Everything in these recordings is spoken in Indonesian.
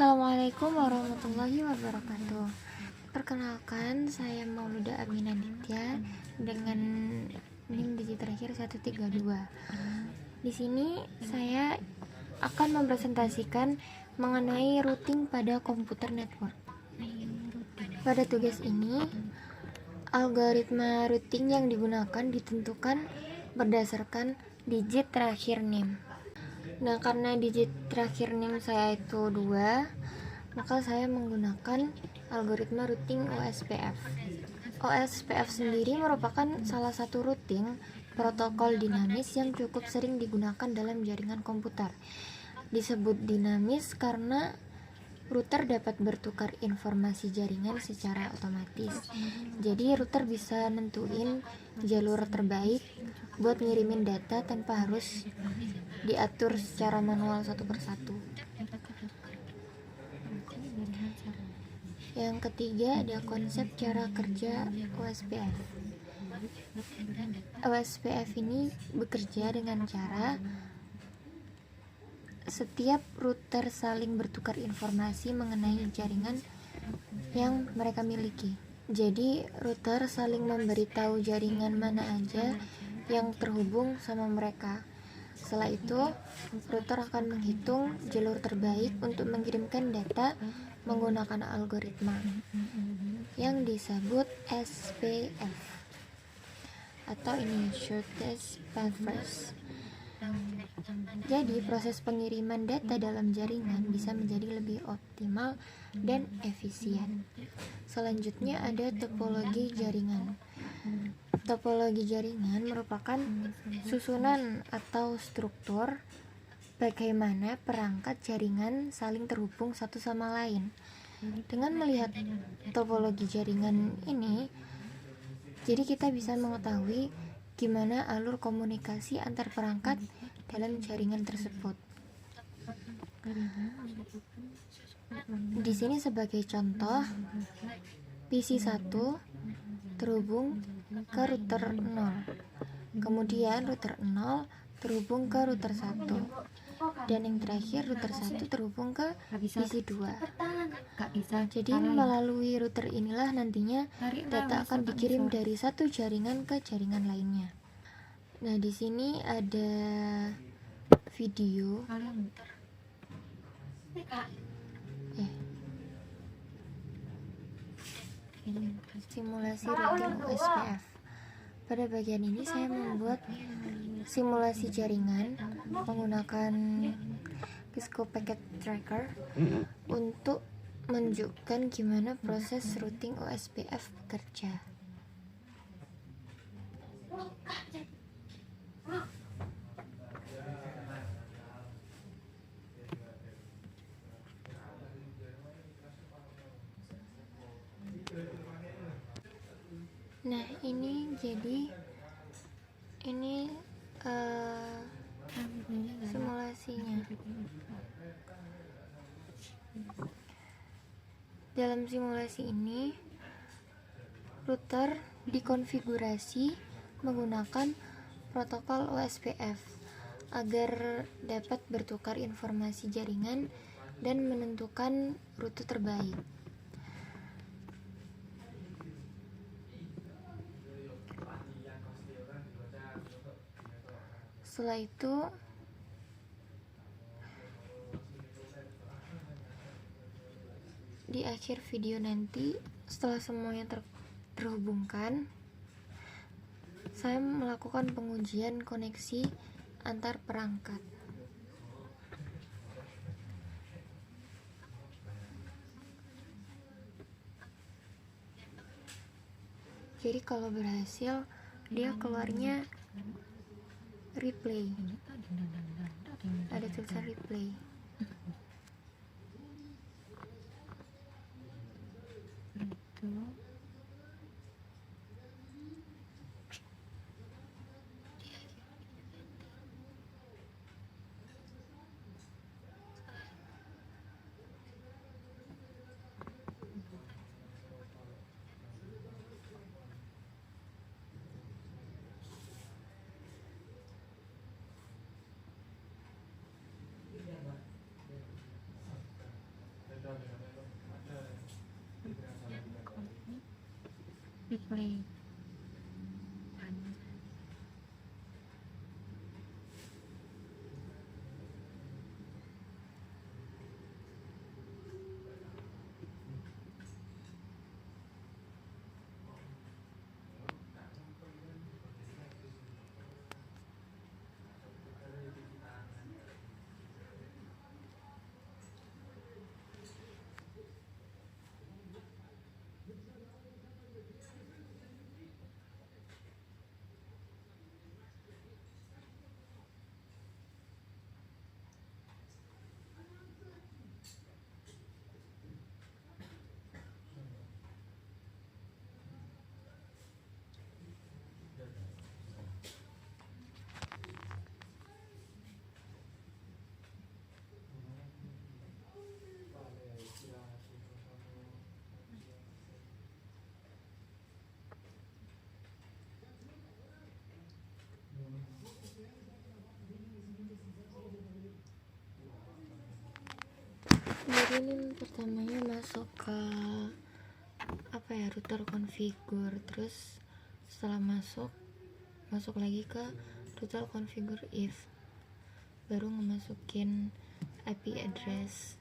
Assalamualaikum warahmatullahi wabarakatuh. Perkenalkan, saya Mauluda Aminah Ditya dengan NIM digit terakhir 132. Di sini saya akan mempresentasikan mengenai routing pada komputer network. Pada tugas ini, algoritma routing yang digunakan ditentukan berdasarkan digit terakhir NIM. Nah, karena digit terakhir NIM saya itu 2, maka saya menggunakan algoritma routing OSPF. OSPF sendiri merupakan salah satu routing protokol dinamis yang cukup sering digunakan dalam jaringan komputer. Disebut dinamis karena router dapat bertukar informasi jaringan secara otomatis. Jadi router bisa nentuin jalur terbaik buat ngirimin data tanpa harus diatur secara manual satu persatu. Yang ketiga ada konsep cara kerja OSPF. OSPF ini bekerja dengan cara setiap router saling bertukar informasi mengenai jaringan yang mereka miliki. Jadi router saling memberitahu jaringan mana aja yang terhubung sama mereka. Setelah itu, router akan menghitung jalur terbaik untuk mengirimkan data menggunakan algoritma yang disebut SPF atau ini Shortest Path First. Jadi proses pengiriman data dalam jaringan bisa menjadi lebih optimal dan efisien. Selanjutnya ada topologi jaringan. Topologi jaringan merupakan susunan atau struktur bagaimana perangkat jaringan saling terhubung satu sama lain. Dengan melihat topologi jaringan ini, jadi kita bisa mengetahui gimana alur komunikasi antar perangkat dalam jaringan tersebut. Di sini sebagai contoh, PC1 terhubung ke router 0, kemudian router 0 terhubung ke router 1, dan yang terakhir router 1 terhubung ke PC2. Jadi melalui router inilah nantinya data akan dikirim dari satu jaringan ke jaringan lainnya. Nah, di sini ada video simulasi routing OSPF. Pada bagian ini saya membuat simulasi jaringan menggunakan Cisco Packet Tracker untuk menunjukkan gimana proses routing OSPF bekerja. Nah, ini jadi simulasinya. Dalam simulasi ini, router dikonfigurasi menggunakan protokol OSPF agar dapat bertukar informasi jaringan dan menentukan rute terbaik. Setelah itu, di akhir video nanti, setelah semuanya terhubungkan, saya melakukan pengujian koneksi antar perangkat. Jadi kalau berhasil, dia keluarnya replay. Ada tulisan replay. replay. Jadi ini pertamanya masuk ke router configure, terus setelah masuk lagi ke router configure if, baru ngemasukin IP address.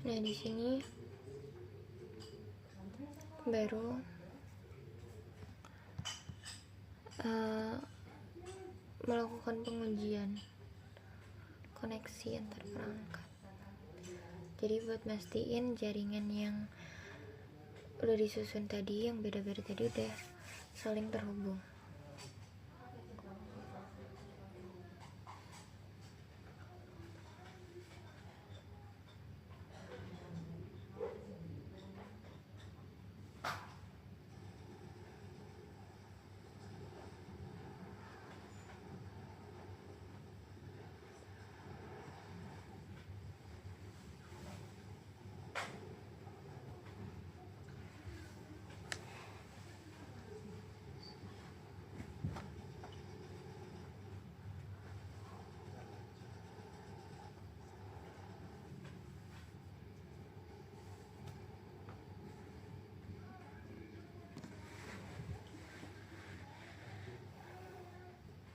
Nah, di sini baru melakukan pengujian koneksi antar perangkat. Jadi buat mastiin jaringan yang udah disusun tadi, yang beda-beda tadi, udah saling terhubung.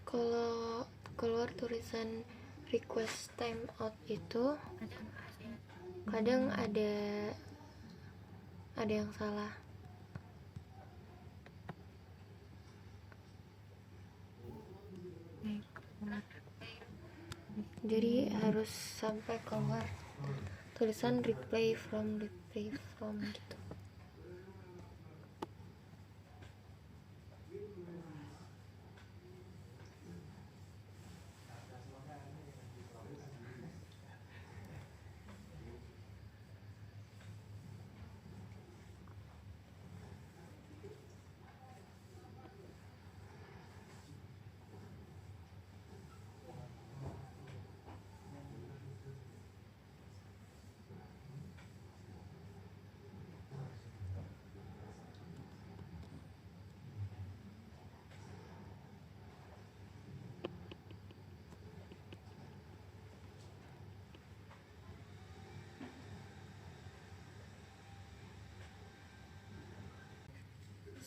Kalau keluar tulisan request timeout itu kadang ada yang salah. Jadi harus sampai keluar tulisan replay from gitu.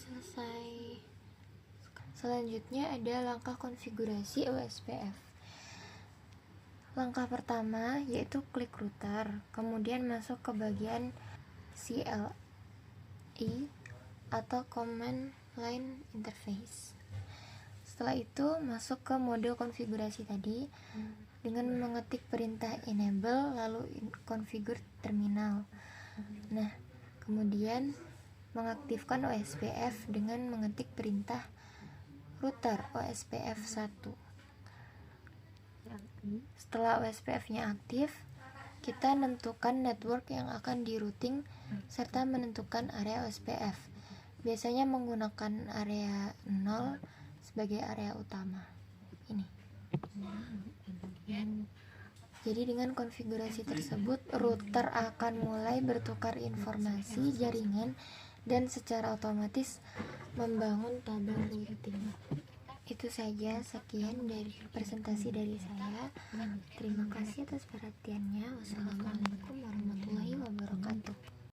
Selesai. Selanjutnya ada langkah konfigurasi OSPF. Langkah pertama yaitu klik router, kemudian masuk ke bagian CLI atau Command Line Interface. Setelah itu masuk ke mode konfigurasi tadi dengan mengetik perintah enable lalu configure terminal. Nah, kemudian mengaktifkan OSPF dengan mengetik perintah router OSPF 1. Setelah OSPF-nya aktif, kita menentukan network yang akan di routing serta menentukan area OSPF. Biasanya menggunakan area 0 sebagai area utama. Ini. Jadi dengan konfigurasi tersebut, router akan mulai bertukar informasi jaringan dan secara otomatis membangun tabel routing. Itu saja, sekian dari presentasi dari saya. Terima kasih atas perhatiannya. Wassalamualaikum warahmatullahi wabarakatuh.